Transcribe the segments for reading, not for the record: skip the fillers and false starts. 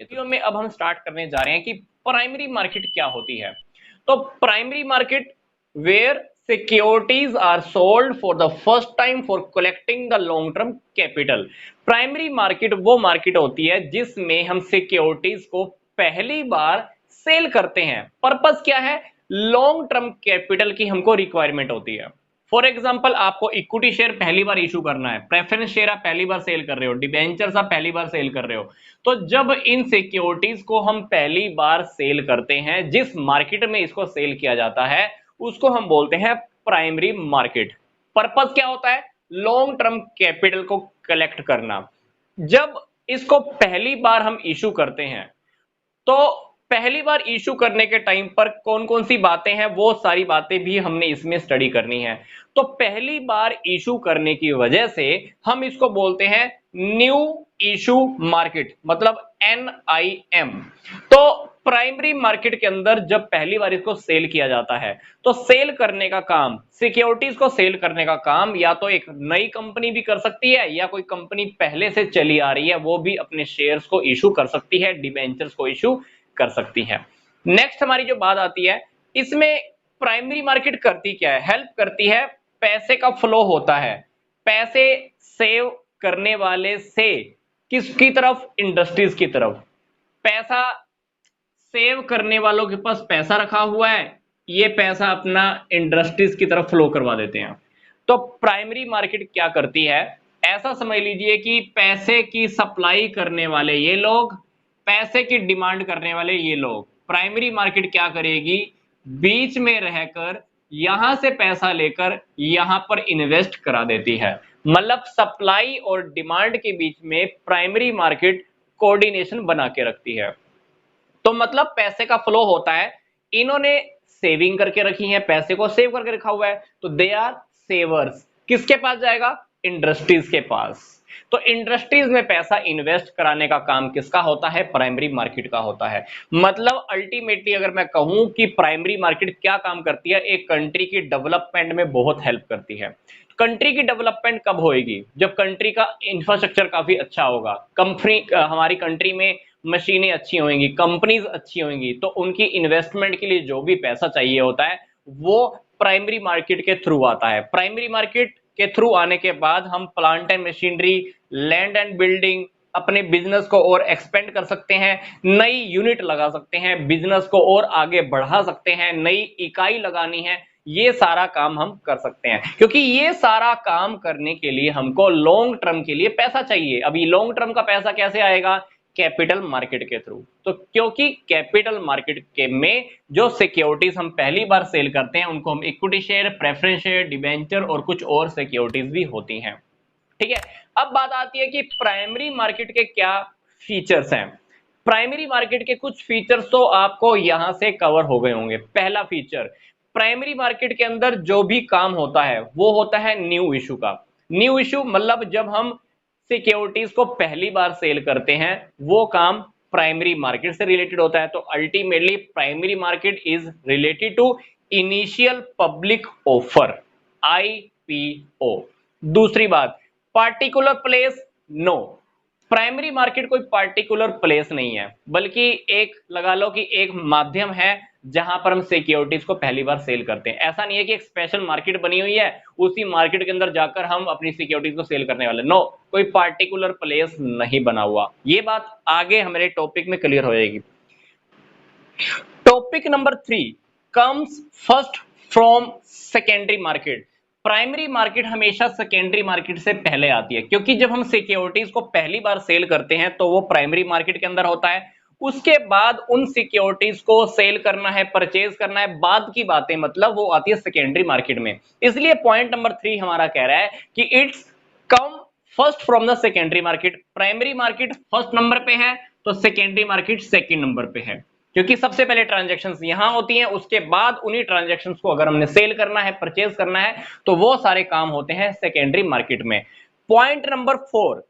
Video में अब हम स्टार्ट करने जा रहे हैं कि प्राइमरी मार्केट क्या होती है। तो primary market where securities are sold for the first time for collecting the long term capital. Primary market वो मार्केट होती है जिसमें हम सिक्योरिटीज को पहली बार सेल करते हैं। पर्पस क्या है? लॉन्ग टर्म कैपिटल की हमको रिक्वायरमेंट होती है। फॉर एग्जाम्पल, आपको इक्विटी शेयर पहली बार इशू करना है, प्रेफरेंस शेयर आप पहली बार सेल कर रहे हो, डिबेंचर्स आप पहली बार सेल कर रहे हो। तो जब इन सिक्योरिटीज को हम पहली बार सेल करते हैं, जिस मार्केट में इसको सेल किया जाता है उसको हम बोलते हैं प्राइमरी मार्केट। पर्पस क्या होता है? लॉन्ग टर्म कैपिटल को कलेक्ट करना। जब इसको पहली बार हम इशू करते हैं तो पहली बार इशू करने के टाइम पर कौन कौन सी बातें हैं, वो सारी बातें भी हमने इसमें स्टडी करनी है। तो पहली बार इशू करने की वजह से हम इसको बोलते हैं न्यू इशू मार्केट, मतलब NIM। तो प्राइमरी मार्केट के अंदर जब पहली बार इसको सेल किया जाता है तो सेल करने का काम, सिक्योरिटीज को सेल करने का काम या तो एक नई कंपनी भी कर सकती है या कोई कंपनी पहले से चली आ रही है वो भी अपने शेयर्स को इशू कर सकती है, डिबेंचर्स को इशू कर सकती है। नेक्स्ट हमारी जो बात आती है, इसमें प्राइमरी मार्केट करती क्या है? हेल्प करती है, पैसे का फ्लो होता है, पैसे सेव करने वाले से किसकी तरफ? इंडस्ट्रीज की तरफ। पैसा सेव करने वालों के पास पैसा रखा हुआ है, ये पैसा अपना इंडस्ट्रीज की तरफ फ्लो करवा देते हैं। तो प्राइमरी मार्केट क्या करती है? ऐसा समझ लीजिए कि पैसे की सप्लाई करने वाले ये लोग, पैसे की डिमांड करने वाले ये लोग, प्राइमरी मार्केट क्या करेगी? बीच में रहकर यहां से पैसा लेकर यहां पर इन्वेस्ट करा देती है। मतलब सप्लाई और डिमांड के बीच में प्राइमरी मार्केट कोऑर्डिनेशन बना के रखती है। तो मतलब पैसे का फ्लो होता है, इन्होंने सेविंग करके रखी है, पैसे को सेव करके रखा हुआ है, तो दे आर सेवर्स। किसके पास जाएगा? इंडस्ट्रीज के पास। तो इंडस्ट्रीज में पैसा इन्वेस्ट कराने का काम किसका होता है? प्राइमरी मार्केट का होता है। मतलब अल्टीमेटली अगर मैं कहूं कि प्राइमरी मार्केट क्या काम करती है, एक कंट्री की डेवलपमेंट में बहुत हेल्प करती है। कंट्री की डेवलपमेंट कब होएगी? जब कंट्री का इंफ्रास्ट्रक्चर काफी अच्छा होगा, कंपनी हमारी कंट्री में मशीनें अच्छी होंगी, कंपनीज अच्छी होंगी, तो उनकी इन्वेस्टमेंट के लिए जो भी पैसा चाहिए होता है वो प्राइमरी मार्केट के थ्रू आता है। प्राइमरी मार्केट के थ्रू आने के बाद हम plant and machinery, land and building, अपने बिजनेस को और एक्सपेंड कर सकते हैं, नई यूनिट लगा सकते हैं, बिजनेस को और आगे बढ़ा सकते हैं, नई इकाई लगानी है, ये सारा काम हम कर सकते हैं। क्योंकि ये सारा काम करने के लिए हमको लॉन्ग टर्म के लिए पैसा चाहिए। अभी लॉन्ग टर्म का पैसा कैसे आएगा? कैपिटल मार्केट के थ्रू। तो क्योंकि कैपिटल मार्केट के में जो सिक्योरिटीज हम पहली बार सेल करते हैं उनको हम equity share, preference share, debenture और कुछ और सिक्योरिटीज भी होती हैं। ठीक है, अब बात आती है कि प्राइमरी मार्केट के क्या फीचर्स हैं। प्राइमरी मार्केट के कुछ फीचर्स तो आपको यहां से कवर हो गए होंगे। पहला फीचर, प्राइमरी मार्केट के अंदर जो भी काम होता है वो होता है न्यू इशू का। न्यू इशू मतलब जब हम सिक्योरिटीज को पहली बार सेल करते हैं वो काम प्राइमरी मार्केट से रिलेटेड होता है। तो ultimately primary market is related to initial public offer, IPO। दूसरी बात, particular place, no. Primary market कोई पार्टिकुलर प्लेस नहीं है, बल्कि एक लगा लो कि एक माध्यम है जहां पर हम सिक्योरिटीज को पहली बार सेल करते हैं। ऐसा नहीं है कि एक स्पेशल मार्केट बनी हुई है, उसी मार्केट के अंदर जाकर हम अपनी सिक्योरिटीज को सेल करने वाले, नो, कोई पार्टिकुलर प्लेस नहीं बना हुआ। ये बात आगे हमारे टॉपिक में क्लियर हो जाएगी। Topic number 3 comes first from secondary market. Primary market हमेशा सेकेंडरी मार्केट से पहले आती है, क्योंकि जब हम सिक्योरिटीज को पहली बार सेल करते हैं तो वो प्राइमरी मार्केट के अंदर होता है। उसके बाद उन सिक्योरिटीज को सेल करना है, परचेज करना है, बाद की बातें, मतलब वो आती है सेकेंडरी मार्केट में। इसलिए पॉइंट नंबर 3 हमारा कह रहा है कि it's come first from the secondary market. Primary market first number पे है तो सेकेंडरी मार्केट सेकेंड नंबर पे है, क्योंकि सबसे पहले ट्रांजैक्शंस यहां होती हैं, उसके बाद उन्हीं ट्रांजैक्शंस को अगर हमने सेल करना है, परचेज करना है, तो वो सारे काम होते हैं सेकेंडरी मार्केट में। Point number 4,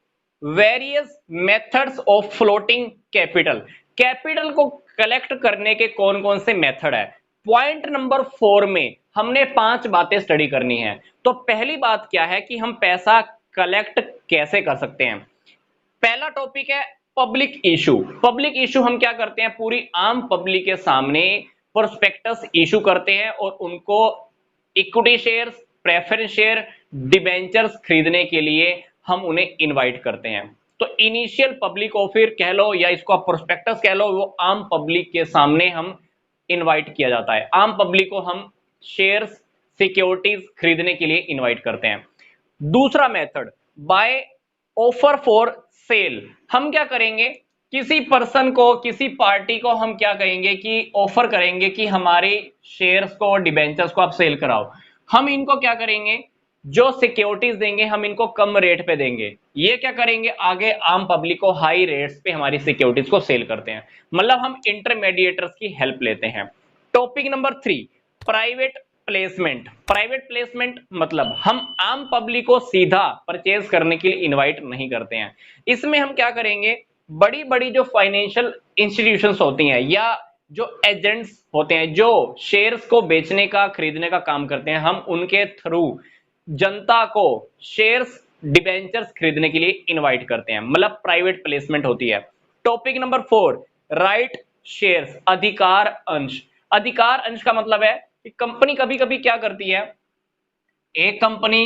various methods of floating capital. Capital को कलेक्ट करने के कौन कौन से मेथड है? पॉइंट नंबर 4 में हमने 5 बातें स्टडी करनी है। तो पहली बात क्या है कि हम पैसा कलेक्ट कैसे कर सकते हैं। पहला टॉपिक है पब्लिक इशू। पब्लिक इशू हम क्या करते हैं, पूरी आम पब्लिक के सामने प्रोस्पेक्टस इशू करते हैं और उनको equity shares, preference share, debentures खरीदने के लिए हम उन्हें इनवाइट करते हैं। तो इनिशियल पब्लिक ऑफर कह लो या इसको आप प्रोस्पेक्टस कह लो, वो आम पब्लिक के सामने हम इनवाइट किया जाता है। आम पब्लिक को हम शेयर्स, सिक्योरिटीज खरीदने के लिए इनवाइट करते हैं। दूसरा method, by offer for sale. हम क्या करेंगे, किसी पर्सन को, किसी पार्टी को हम क्या करेंगे कि ऑफर करेंगे कि हमारे शेयर्स को, डिबेंचर्स को आप सेल कराओ। हम इनको क्या करेंगे, जो सिक्योरिटीज देंगे हम इनको कम रेट पे देंगे। ये क्या करेंगे, आगे आम पब्लिक को हाई रेट्स पे हमारी सिक्योरिटीज को सेल करते हैं। मतलब हम इंटरमीडिएटर्स की हेल्प लेते हैं। Topic number 3, private placement. Private placement मतलब हम आम पब्लिक को सीधा परचेज करने के लिए इनवाइट नहीं करते हैं। इसमें हम क्या करेंगे, बड़ी बड़ी जो फाइनेंशियल इंस्टीट्यूशंस होती हैं या जो एजेंट्स होते हैं जो शेयर्स को बेचने का, खरीदने का काम करते हैं, हम उनके थ्रू जनता को शेयर्स, डिबेंचर्स खरीदने के लिए इनवाइट करते हैं। मतलब प्राइवेट प्लेसमेंट होती है। टॉपिक नंबर 4, राइट शेयर्स, अधिकार अंश। अधिकार अंश का मतलब है कि कंपनी कभी कभी क्या करती है, एक कंपनी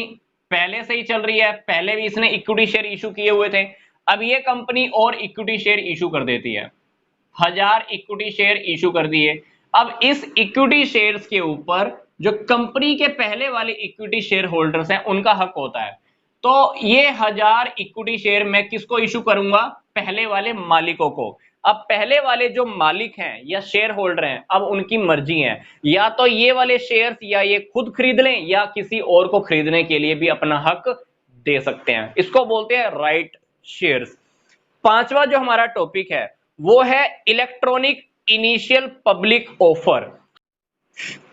पहले से ही चल रही है, पहले भी इसने इक्विटी शेयर इशू किए हुए थे, अब ये कंपनी और इक्विटी शेयर इशू कर देती है, 1000 इक्विटी शेयर इशू कर दिए। अब इस इक्विटी शेयर्स के ऊपर जो कंपनी के पहले वाले इक्विटी शेयर होल्डर्स हैं उनका हक होता है। तो ये 1000 इक्विटी शेयर मैं किसको इशू करूंगा, पहले वाले मालिकों को। अब पहले वाले जो मालिक हैं या शेयर होल्डर हैं, अब उनकी मर्जी है, या तो ये वाले शेयर्स या ये खुद खरीद लें या किसी और को खरीदने के लिए भी अपना हक दे सकते हैं। इसको बोलते हैं राइट शेयर्स। पांचवा जो हमारा टॉपिक है वो है इलेक्ट्रॉनिक इनिशियल पब्लिक ऑफर।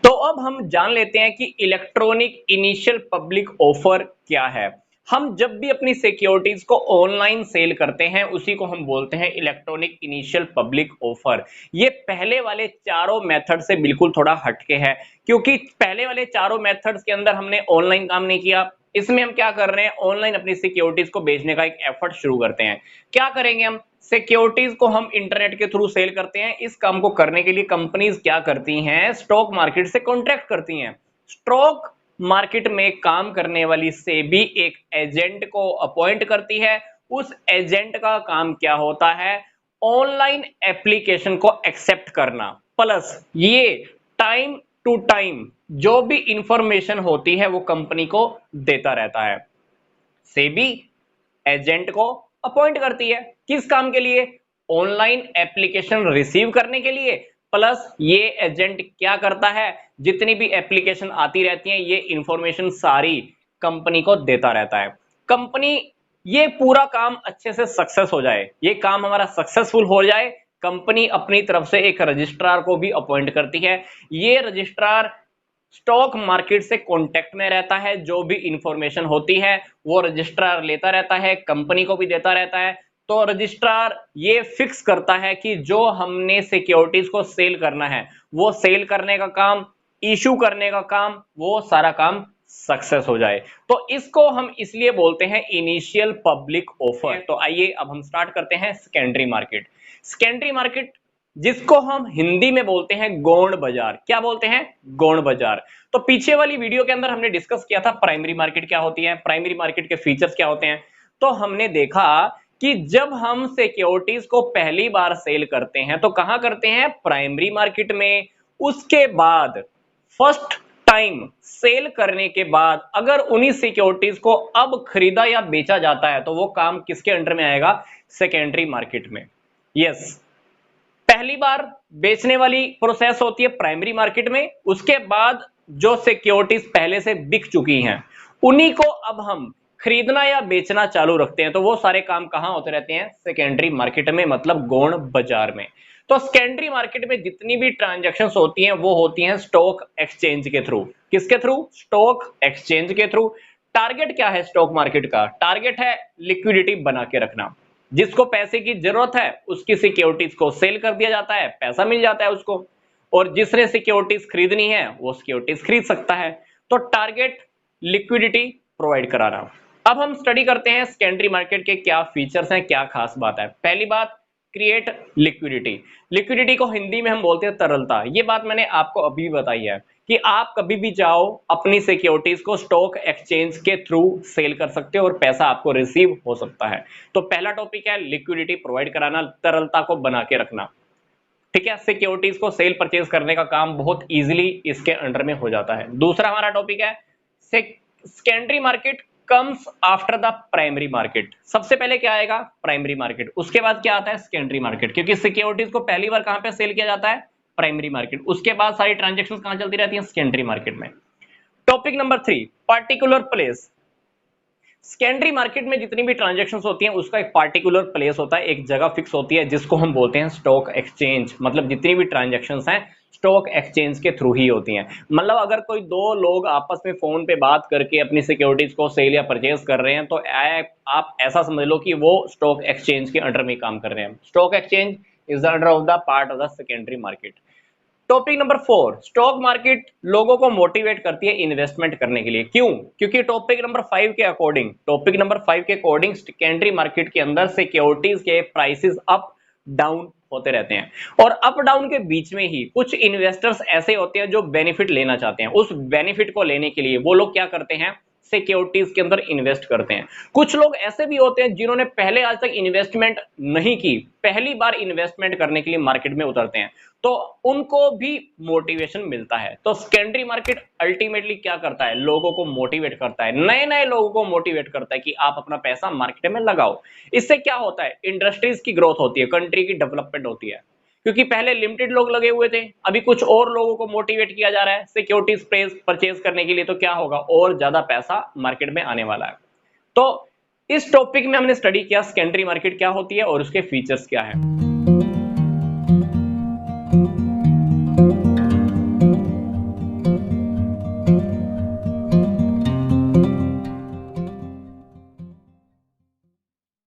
तो अब हम जान लेते हैं कि इलेक्ट्रॉनिक इनिशियल पब्लिक ऑफर क्या है। हम जब भी अपनी सिक्योरिटीज को ऑनलाइन सेल करते हैं उसी को हम बोलते हैं इलेक्ट्रॉनिक इनिशियल पब्लिक ऑफर। ये पहले वाले चारों मेथड से बिल्कुल थोड़ा हटके है, क्योंकि पहले वाले चारों मेथड्स के अंदर हमने ऑनलाइन काम नहीं किया। इसमें हम क्या कर रहे हैं, ऑनलाइन अपनी सिक्योरिटीज को बेचने का एक एफर्ट शुरू करते हैं। क्या करेंगे, हम सिक्योरिटीज को हम इंटरनेट के थ्रू सेल करते हैं। इस काम को करने के लिए कंपनीज क्या करती हैं, स्टॉक मार्केट से कॉन्ट्रैक्ट करती हैं। स्टॉक मार्केट में काम करने वाली सेबी एक एजेंट को अपॉइंट करती है। उस एजेंट का काम क्या होता है, ऑनलाइन एप्लीकेशन को एक्सेप्ट करना, प्लस ये टाइम टू टाइम जो भी इंफॉर्मेशन होती है वो कंपनी को देता रहता है। सेबी एजेंट को अपॉइंट करती है किस काम के लिए, ऑनलाइन एप्लीकेशन रिसीव करने के लिए। प्लस ये एजेंट क्या करता है, जितनी भी एप्लीकेशन आती रहती हैं ये इंफॉर्मेशन सारी कंपनी को देता रहता है। कंपनी ये पूरा काम अच्छे से सक्सेस हो जाए, ये काम हमारा सक्सेसफुल हो जाए, कंपनी अपनी तरफ से एक रजिस्ट्रार को भी अपॉइंट करती है। ये रजिस्ट्रार स्टॉक मार्केट से कांटेक्ट में रहता है, जो भी इंफॉर्मेशन होती है वो रजिस्ट्रार लेता रहता है, कंपनी को भी देता रहता है। तो रजिस्ट्रार ये फिक्स करता है कि जो हमने सिक्योरिटीज को सेल करना है वो सेल करने का काम, इशू करने का काम, वो सारा काम सक्सेस हो जाए। तो इसको हम इसलिए बोलते हैं इनिशियल पब्लिक ऑफर। तो आइए अब हम स्टार्ट करते हैं सेकेंडरी मार्केट। सेकेंडरी मार्केट जिसको हम हिंदी में बोलते हैं गौण बाजार। क्या बोलते हैं, गौण बाजार। तो पीछे वाली वीडियो के अंदर हमने डिस्कस किया था प्राइमरी मार्केट क्या होती है, प्राइमरी मार्केट के फीचर्स क्या होते हैं। तो हमने देखा कि जब हम सिक्योरिटीज को पहली बार सेल करते हैं तो कहां करते हैं, प्राइमरी मार्केट में। उसके बाद फर्स्ट टाइम सेल करने के बाद अगर उन्हीं सिक्योरिटीज को अब खरीदा या बेचा जाता है तो वो काम किसके अंडर में आएगा, सेकेंडरी मार्केट में। यस, पहली बार बेचने वाली प्रोसेस होती है प्राइमरी मार्केट में। उसके बाद जो सिक्योरिटीज पहले से बिक चुकी हैं उन्हीं को अब हम खरीदना या बेचना चालू रखते हैं। तो वो सारे काम कहां होते रहते हैं, सेकेंडरी मार्केट में, मतलब गौण बाजार में। तो सेकेंडरी मार्केट में जितनी भी ट्रांजैक्शंस होती हैं वो होती हैं स्टॉक एक्सचेंज के थ्रू। किसके थ्रू, स्टॉक एक्सचेंज के थ्रू। टारगेट क्या है स्टॉक मार्केट का, टारगेट है लिक्विडिटी बना के रखना। जिसको पैसे की जरूरत है उसकी सिक्योरिटीज को सेल कर दिया जाता है, पैसा मिल जाता है उसको, और जिसने सिक्योरिटीज खरीदनी है वो सिक्योरिटीज खरीद सकता है। तो टारगेट लिक्विडिटी प्रोवाइड कराना। अब हम स्टडी करते हैं सेकेंडरी मार्केट के क्या फीचर्स हैं, क्या खास बात है। पहली बात, क्रिएट लिक्विडिटी। लिक्विडिटी को हिंदी में हम बोलते हैं तरलता। ये बात मैंने आपको अभी बताई है कि आप कभी भी जाओ अपनी सिक्योरिटीज को स्टॉक एक्सचेंज के थ्रू सेल कर सकते हो और पैसा आपको रिसीव हो सकता है। तो पहला टॉपिक है लिक्विडिटी प्रोवाइड कराना, तरलता को बना के रखना। ठीक है, सिक्योरिटीज को सेल परचेज करने का काम बहुत इजीली इसके अंडर में हो जाता है। दूसरा हमारा टॉपिक है secondary market comes after the primary market. सबसे पहले क्या आएगा? प्राइमरी मार्केट, उसके बाद क्या आता है? सेकेंडरी मार्केट, क्योंकि सिक्योरिटीज को पहली बार कहां पे सेल किया जाता है? Primary market. उसके बाद सारी ट्रांजेक्शन कहां चलती रहती हैं? सेकेंडरी मार्केट में। Topic number 3, particular place. Secondary market में जितनी भी ट्रांजैक्शंस होती हैं उसका एक पार्टिकुलर प्लेस होता है, एक जगह फिक्स होती है जिसको हम बोलते हैं स्टॉक एक्सचेंज। मतलब जितनी भी ट्रांजैक्शंस हैं स्टॉक एक्सचेंज के थ्रू ही होती हैं। मतलब अगर कोई दो लोग आपस में फोन पे बात करके अपनी सिक्योरिटीज को सेल या परचेज कर रहे हैं तो आप ऐसा समझ लो कि वो स्टॉक एक्सचेंज के अंडर में काम कर रहे हैं। Stock exchange is the under of the part of the secondary market. Topic number 4, stock market लोगों को मोटिवेट करती है इन्वेस्टमेंट करने के लिए। क्यों? क्योंकि टॉपिक नंबर 5 के अकॉर्डिंग सेकेंडरी मार्केट के अंदर सिक्योरिटीज के प्राइसेस अप डाउन होते रहते हैं और अप डाउन के बीच में ही कुछ इन्वेस्टर्स ऐसे होते हैं जो बेनिफिट लेना चाहते हैं। उस बेनिफिट को लेने के लिए वो लोग क्या करते हैं? सिक्योरिटीज के अंदर इन्वेस्ट करते हैं। कुछ लोग ऐसे भी होते हैं जिन्होंने पहले आज तक इन्वेस्टमेंट नहीं की, पहली बार इन्वेस्टमेंट करने के लिए मार्केट में उतरते हैं, तो उनको भी मोटिवेशन मिलता है। तो सेकेंडरी मार्केट अल्टीमेटली क्या करता है? लोगों को मोटिवेट करता है, नए नए लोगों को मोटिवेट करता है कि आप अपना पैसा मार्केट में लगाओ। इससे क्या होता है? इंडस्ट्रीज की ग्रोथ होती है, कंट्री की डेवलपमेंट होती है। क्योंकि पहले लिमिटेड लोग लगे हुए थे, अभी कुछ और लोगों को मोटिवेट किया जा रहा है सिक्योरिटीज परचेज करने के लिए, तो क्या होगा? और ज्यादा पैसा मार्केट में आने वाला है। तो इस टॉपिक में हमने स्टडी किया सेकेंडरी मार्केट क्या होती है और उसके फीचर्स क्या है।